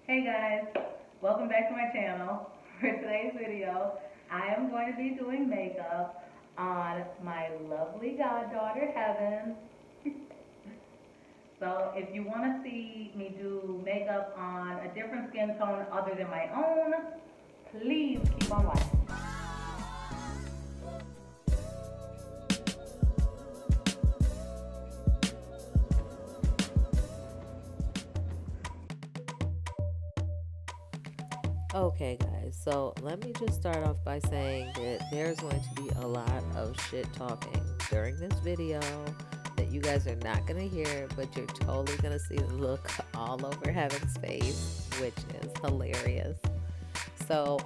Hey guys, welcome back to my channel. For today's video, I am going to be doing makeup on my lovely goddaughter Heaven. So if you want to see me do makeup on a different skin tone other than my own, please keep on watching. Okay, guys, so let me just start off by saying that there's going to be a lot of shit talking during this video that you guys are not going to hear, but you're totally going to see the look all over Heaven's face, which is hilarious. So,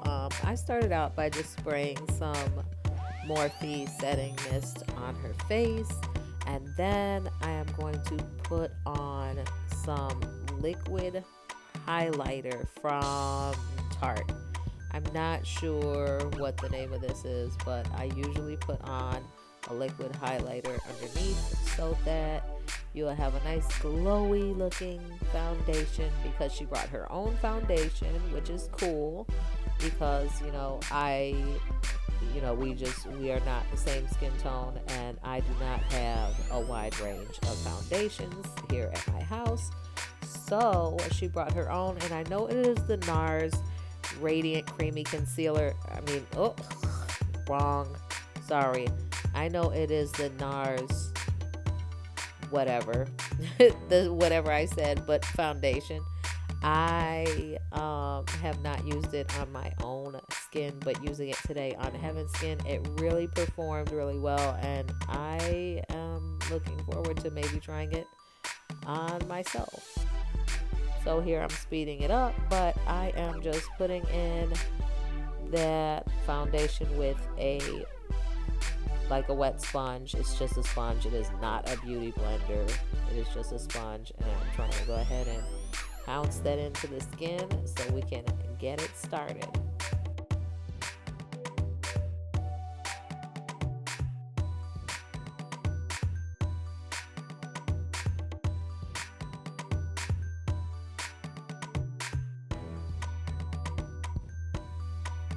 I started out by just spraying some Morphe setting mist on her face, and then I am going to put on some liquid highlighter from Tarte. I'm not sure what the name of this is, but I usually put on a liquid highlighter underneath so that you'll have a nice glowy looking foundation, because she brought her own foundation, which is cool because we are not the same skin tone, and I do not have a wide range of foundations here at my house. So she brought her own, and I know it is the NARS Radiant Creamy Concealer. Wrong. Sorry. I know it is the NARS whatever, the whatever I said, but foundation. I have not used it on my own skin, but using it today on Heaven's skin, it really performed really well, and I am looking forward to maybe trying it on myself. So here I'm speeding it up, but I am just putting in that foundation with a wet sponge. It's just a sponge. It is not a beauty blender. It is just a sponge, and I'm trying to go ahead and pounce that into the skin so we can get it started.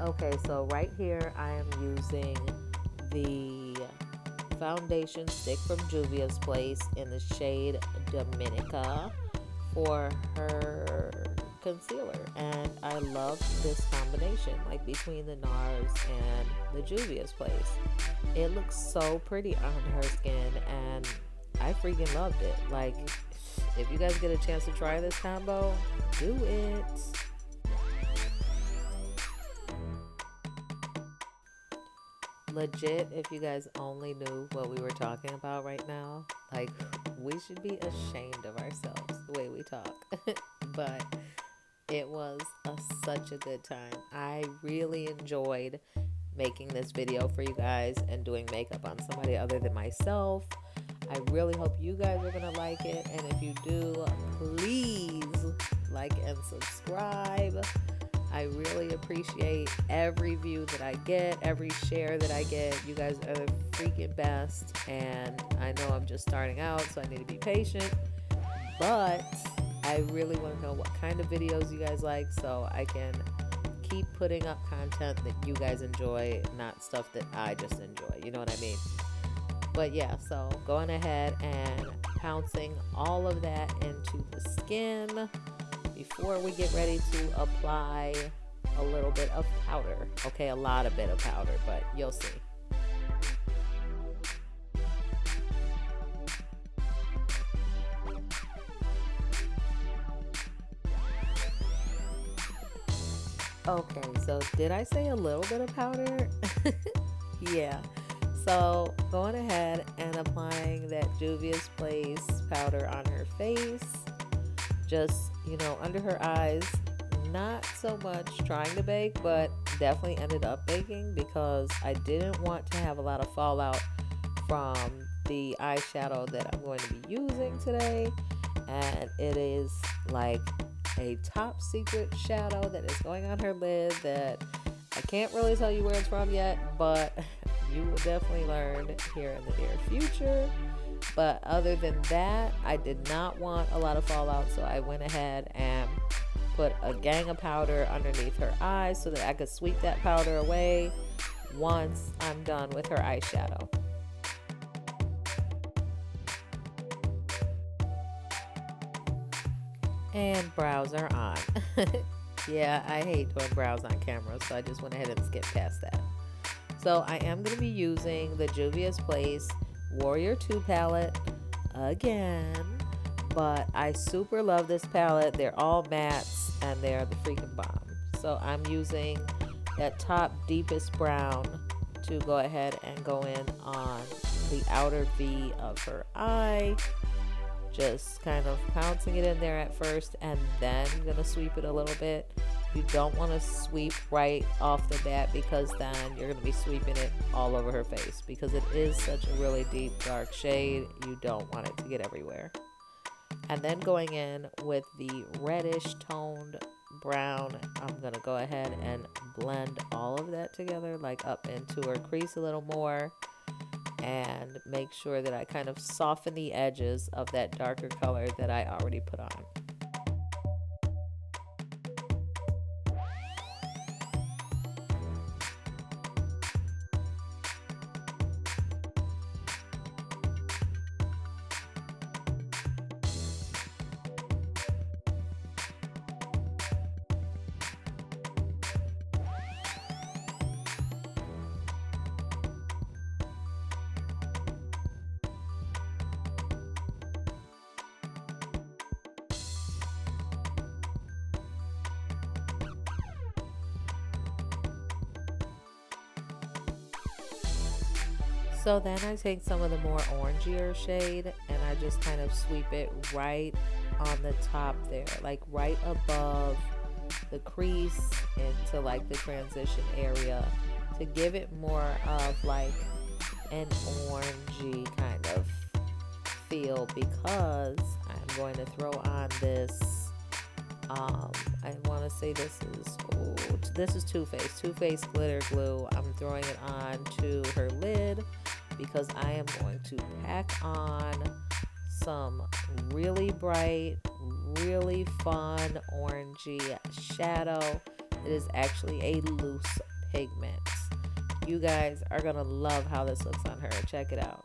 Okay, so right here I am using the foundation stick from Juvia's Place in the shade Dominica for her concealer, and I love this combination, like between the NARS and the Juvia's Place. It looks so pretty on her skin, and I freaking loved it. Like, if you guys get a chance to try this combo, do it. Legit, if you guys only knew what we were talking about right now, like, we should be ashamed of ourselves the way we talk. But it was such a good time. I really enjoyed making this video for you guys and doing makeup on somebody other than myself. I really hope you guys are gonna like it, and if you do, please like and subscribe. I really appreciate every view that I get, every share that I get. You guys are the freaking best, and I know I'm just starting out, so I need to be patient, but I really want to know what kind of videos you guys like, so I can keep putting up content that you guys enjoy, not stuff that I just enjoy. You know what I mean? But yeah, so going ahead and pouncing all of that into the skin before we get ready to apply a little bit of powder. Okay, a lot of bit of powder, but you'll see. Okay, so did I say a little bit of powder? Yeah. So going ahead and applying that Juvia's Place powder on her face, just, under her eyes. Not so much trying to bake, but definitely ended up baking because I didn't want to have a lot of fallout from the eyeshadow that I'm going to be using today. And it is like a top secret shadow that is going on her lid that I can't really tell you where it's from yet, but you will definitely learn here in the near future. But other than that, I did not want a lot of fallout, so I went ahead and put a gang of powder underneath her eyes so that I could sweep that powder away once I'm done with her eyeshadow. And brows are on. Yeah, I hate doing brows on camera, so I just went ahead and skipped past that. So I am going to be using the Juvia's Place Warrior 2 palette again, but I super love this palette. They're all mattes and they're the freaking bomb. So I'm using that top deepest brown to go ahead and go in on the outer V of her eye. Just kind of pouncing it in there at first and then gonna sweep it a little bit. You don't want to sweep right off the bat because then you're going to be sweeping it all over her face because it is such a really deep dark shade. You don't want it to get everywhere. And then going in with the reddish toned brown, I'm going to go ahead and blend all of that together, like up into her crease a little more, and make sure that I kind of soften the edges of that darker color that I already put on. So then I take some of the more orangier shade and I just kind of sweep it right on the top there, like right above the crease into like the transition area to give it more of like an orangey kind of feel, because I'm going to throw on this I want to say this is Too Faced glitter glue. I'm throwing it on to her lid because I am going to pack on some really bright, really fun orangey shadow. It is actually a loose pigment. You guys are gonna love how this looks on her. Check it out.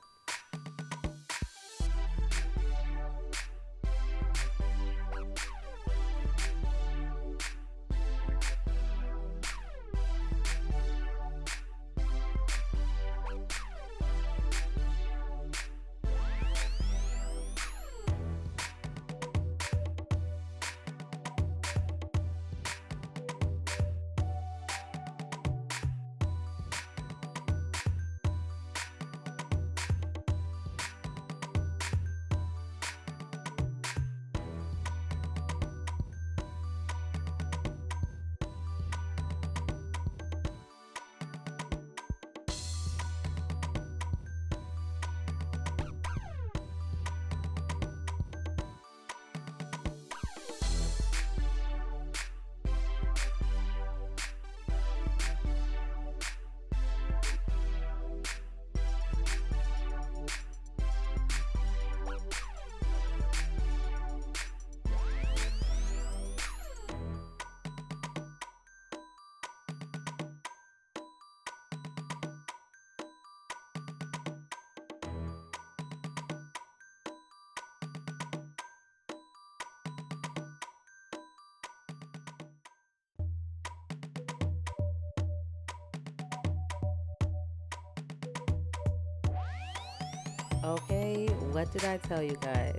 Okay, what did I tell you guys?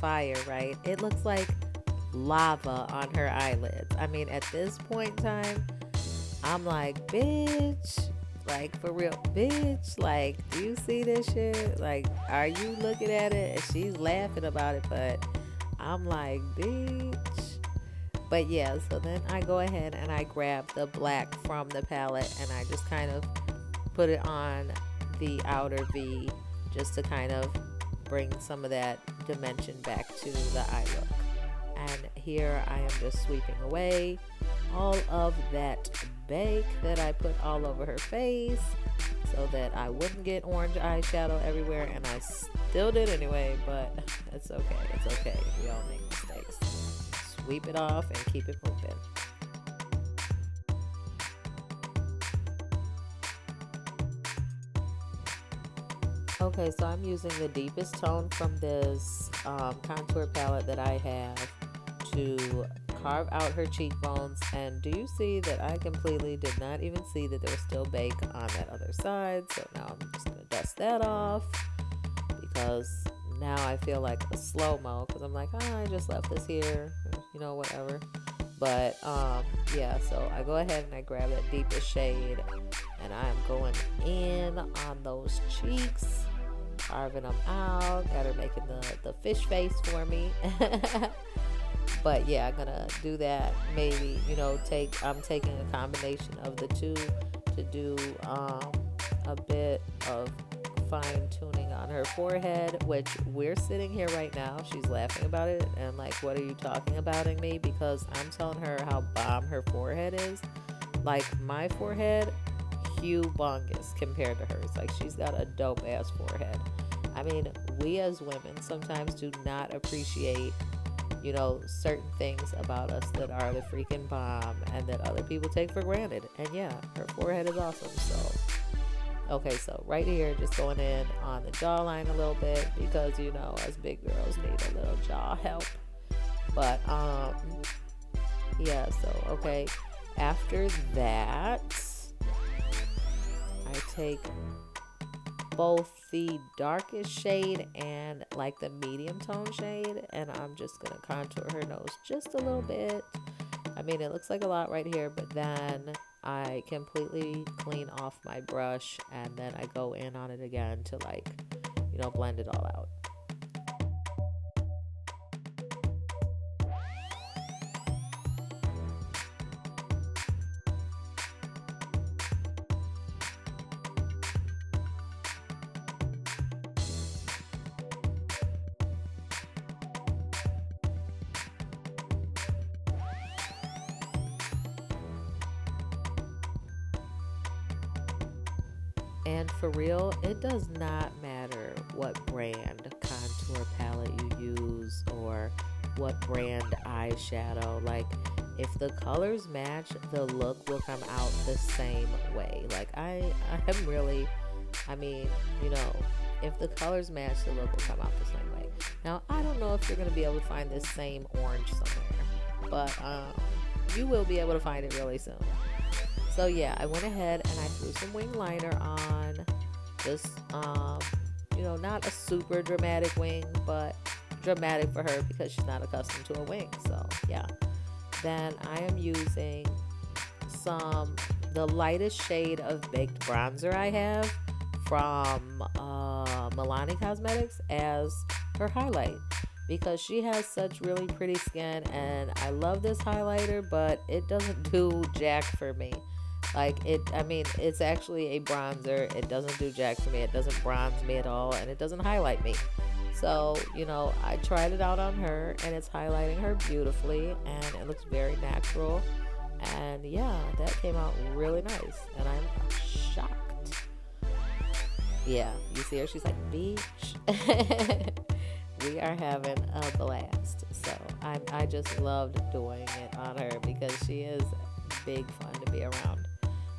Fire, right? It looks like lava on her eyelids. I mean, at this point in time, I'm like, bitch, like for real, bitch, like, do you see this shit? Like, are you looking at it? And she's laughing about it, but I'm like, bitch. But yeah, so then I go ahead and I grab the black from the palette and I just kind of put it on the outer V just to kind of bring some of that dimension back to the eye look. And here I am just sweeping away all of that bake that I put all over her face so that I wouldn't get orange eyeshadow everywhere, and I still did anyway, but it's okay. It's okay. We all make mistakes. sweep it off and keep it moving. Okay, so I'm using the deepest tone from this contour palette that I have to carve out her cheekbones. And do you see that I completely did not even see that there was still bake on that other side? So now I'm just going to dust that off because now I feel like a slow-mo because I'm like, oh, I just left this here, whatever. But yeah, so I go ahead and I grab that deepest shade and I'm going in on those cheeks, carving them out. Got her making the fish face for me. But yeah, I'm gonna do that. Maybe I'm taking a combination of the two to do a bit of fine tuning on her forehead, which we're sitting here right now. She's laughing about it and like, what are you talking about me? Because I'm telling her how bomb her forehead is. Like my forehead, humongous compared to hers. Like she's got a dope ass forehead. I mean, we as women sometimes do not appreciate certain things about us that are the freaking bomb and that other people take for granted. And yeah, her forehead is awesome. So okay, so right here, just going in on the jawline a little bit because us big girls need a little jaw help. But yeah, so okay, after that I take both the darkest shade and like the medium tone shade, and I'm just gonna contour her nose just a little bit. I mean, it looks like a lot right here, but then I completely clean off my brush and then I go in on it again to blend it all out. And for real, it does not matter what brand contour palette you use or what brand eyeshadow. Like, if the colors match, the look will come out the same way. Like, I'm really, if the colors match, the look will come out the same way. Now, I don't know if you're going to be able to find this same orange somewhere, but you will be able to find it really soon. So yeah, I went ahead and I threw some wing liner on. Just, not a super dramatic wing, but dramatic for her because she's not accustomed to a wing. So yeah. Then I am using the lightest shade of baked bronzer I have from Milani Cosmetics as her highlight because she has such really pretty skin and I love this highlighter, but it doesn't do jack for me. It's actually a bronzer. It doesn't do jack for me. It doesn't bronze me at all, and it doesn't highlight me. So, I tried it out on her, and it's highlighting her beautifully, and it looks very natural. And yeah, that came out really nice, and I'm shocked. Yeah, you see her? She's like, "Beach." We are having a blast. So I just loved doing it on her because she is big fun to be around.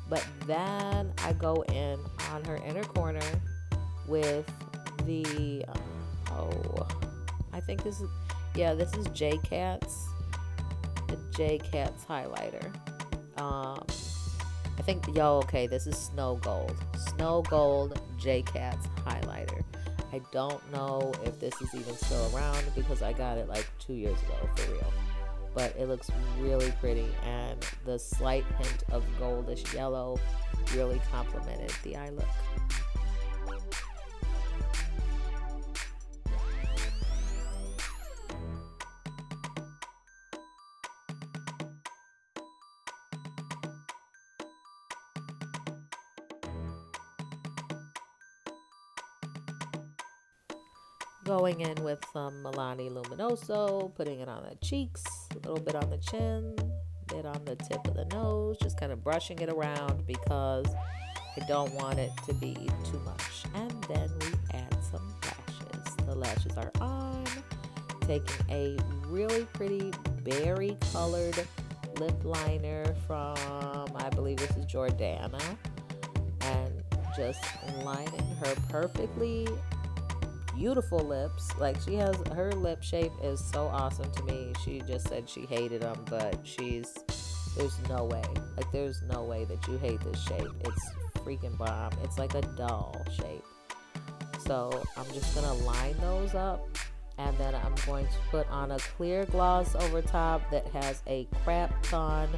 But then I go in on her inner corner with the I think this is J Cat's, the J Cat's highlighter. This is Snow Gold J Cat's highlighter. I don't know if this is even still around because I got it like 2 years ago for real. But it looks really pretty, and the slight hint of goldish yellow really complemented the eye look. Going in with some Milani Luminoso, putting it on the cheeks, a little bit on the chin, a bit on the tip of the nose, just kind of brushing it around because I don't want it to be too much. And then we add some lashes. The lashes are on, taking a really pretty berry colored lip liner from, I believe this is Jordana, and just lining her perfectly beautiful lips. Like, she has, her lip shape is so awesome to me. She just said she hated them, but there's no way, like, there's no way that you hate this shape. It's freaking bomb. It's like a doll shape. So I'm just gonna line those up, and then I'm going to put on a clear gloss over top that has a crap ton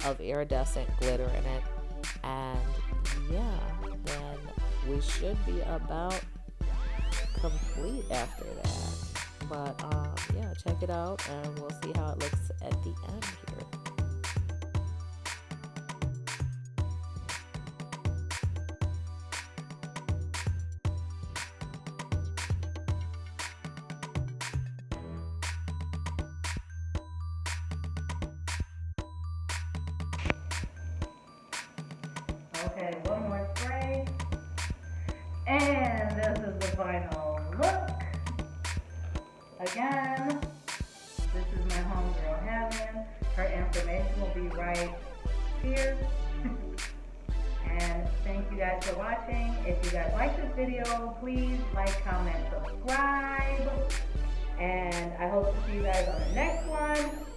of iridescent glitter in it. And yeah, then we should be about complete after that. But yeah, check it out, and we'll see how it looks at the end here. Okay, one more spray. And this is the final look. Again, this is my homegirl Heaven. Her information will be right here. And thank you guys for watching. If you guys like this video, please like, comment, subscribe. And I hope to see you guys on the next one.